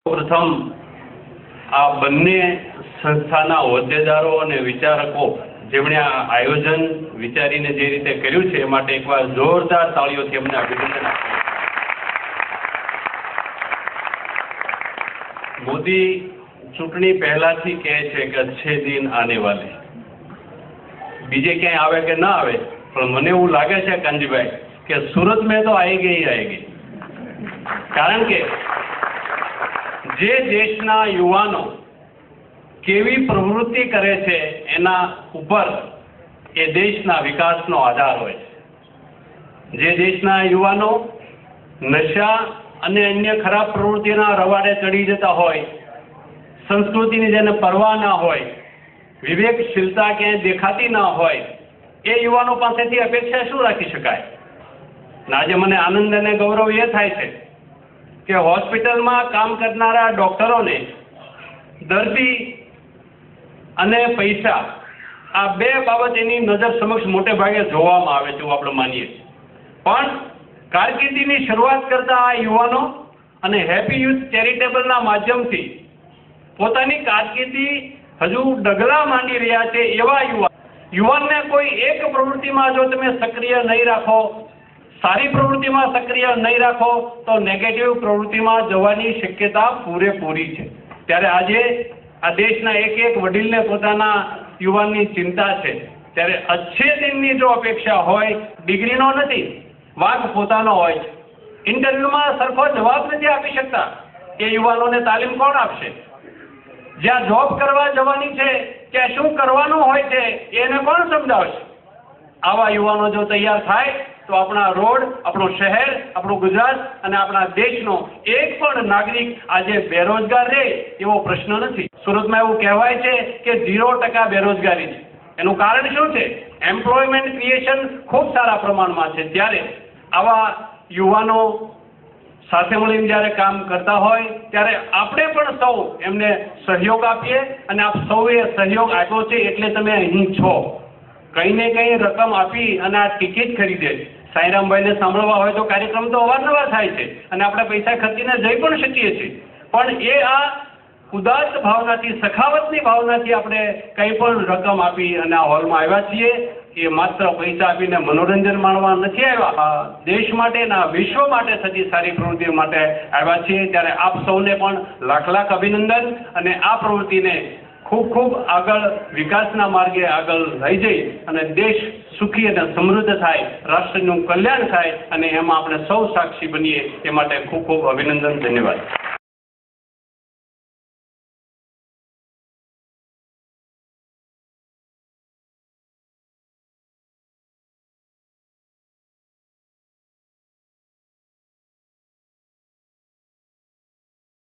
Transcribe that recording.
પ્રથમ આ બંને સંસ્થાના હોદ્દેદારો અને વિચારકો જેમણે આ આયોજન વિચારીને જે રીતે કર્યું છે એ માટે એકવાર જોરદાર તાળીઓથી એમને અભિનંદન આપું। મોદી ચૂંટણી પહેલાથી કહે છે કે अच्छे दिन आने वाले, બીજે ક્યાંય આવે કે ના આવે પણ મને એવું લાગે છે કાનજીભાઈ કે સુરત में तो आएगी। કારણ કે જે દેશના યુવાનો કેવી પ્રવૃત્તિ કરે છે એના ઉપર એ દેશના વિકાસનો આધાર હોય છે। જે દેશના યુવાનો નશા અને અન્ય ખરાબ પ્રવૃત્તિના રવાડે ચડી જતા હોય, સંસ્કૃતિની જેને પરવા ના હોય, વિવેકશીલતા ક્યાંય દેખાતી ના હોય, એ યુવાનો પાસેથી અપેક્ષા શું રાખી શકાય? આજે મને આનંદ અને ગૌરવ એ થાય છે કે હોસ્પિટલમાં કામ કરનારા ડોક્ટરોને દર્દી અને પૈસા આ બે બાબત એની નજર સમક્ષ મોટે ભાગે જોવામાં આવે છે, આપણે માનીએ છીએ। પણ કારકિર્દીની શરૂઆત કરતા આ યુવાનો અને હેપી યુથ ચેરિટેબલના માધ્યમથી પોતાની કારકિર્દી હજુ ડગલા માંડી રહ્યા છે એવા યુવાનને કોઈ એક પ્રવૃત્તિમાં જો તમે સક્રિય નહીં રાખો, સારી પ્રવૃત્તિમાં સક્રિય નહીં રાખો તો નેગેટિવ પ્રવૃત્તિમાં જવાની શક્યતા પૂરેપૂરી છે। ત્યારે આજે આ દેશના એક એક વડીલને પોતાના યુવાનની ચિંતા છે। ત્યારે अच्छे દિનની જો અપેક્ષા હોય, ડિગ્રીનો નથી, વાંક પોતાનો હોય છે। ઇન્ટરવ્યુમાં સરખો જવાબ નથી આપી શકતા એ યુવાનોને તાલીમ કોણ આપશે? જ્યાં જોબ કરવા જવાની છે ત્યાં શું કરવાનું હોય છે એને કોણ સમજાવશે? આવા યુવાનો જો તૈયાર થાય તો આપણા રોડ, આપણું શહેર, આપણું ગુજરાત અને આપણા દેશનો એક પણ નાગરિક આજે બેરોજગાર રહે એવો પ્રશ્ન નથી। સુરતમાં એવું કહેવાય છે કે 0% બેરોજગારી છે। એનું કારણ શું છે? એમ્પ્લોયમેન્ટ ક્રિએશન ખૂબ સારા પ્રમાણમાં છે। ત્યારે આવા યુવાનો સાથે મળીને જ્યારે કામ કરતા હોય ત્યારે આપણે પણ સૌ એમને સહયોગ આપીએ અને આપ સૌએ સહયોગ આપ્યો છે એટલે તમે અહીં છો। કંઈ ને કંઈ રકમ આપી અને આ ટિકિટ ખરીદે, સાંઈરામભાઈને સાંભળવા હોય તો કાર્યક્રમ તો અવારનવાર થાય છે અને આપણે પૈસા ખર્ચીને જઈ પણ શકીએ છીએ, પણ એ આ ઉદાત્ત ભાવનાથી, સખાવતની ભાવનાથી આપણે કંઈ પણ રકમ આપી અને આ હોલમાં આવ્યા છીએ। એ માત્ર પૈસા આપીને મનોરંજન માણવા નથી આવ્યા, દેશ માટે ના વિશ્વ માટે થતી સારી પ્રવૃત્તિઓ માટે આવ્યા છીએ। ત્યારે આપ સૌને પણ લાખ લાખ અભિનંદન અને આ પ્રવૃત્તિને ખૂબ ખૂબ આગળ વિકાસના માર્ગે આગળ લઈ જઈ અને દેશ સુખી અને સમૃદ્ધ થાય, રાષ્ટ્રનું કલ્યાણ થાય અને એમાં આપણે સૌ સાક્ષી બનીએ એ માટે ખૂબ ખૂબ અભિનંદન, ધન્યવાદ।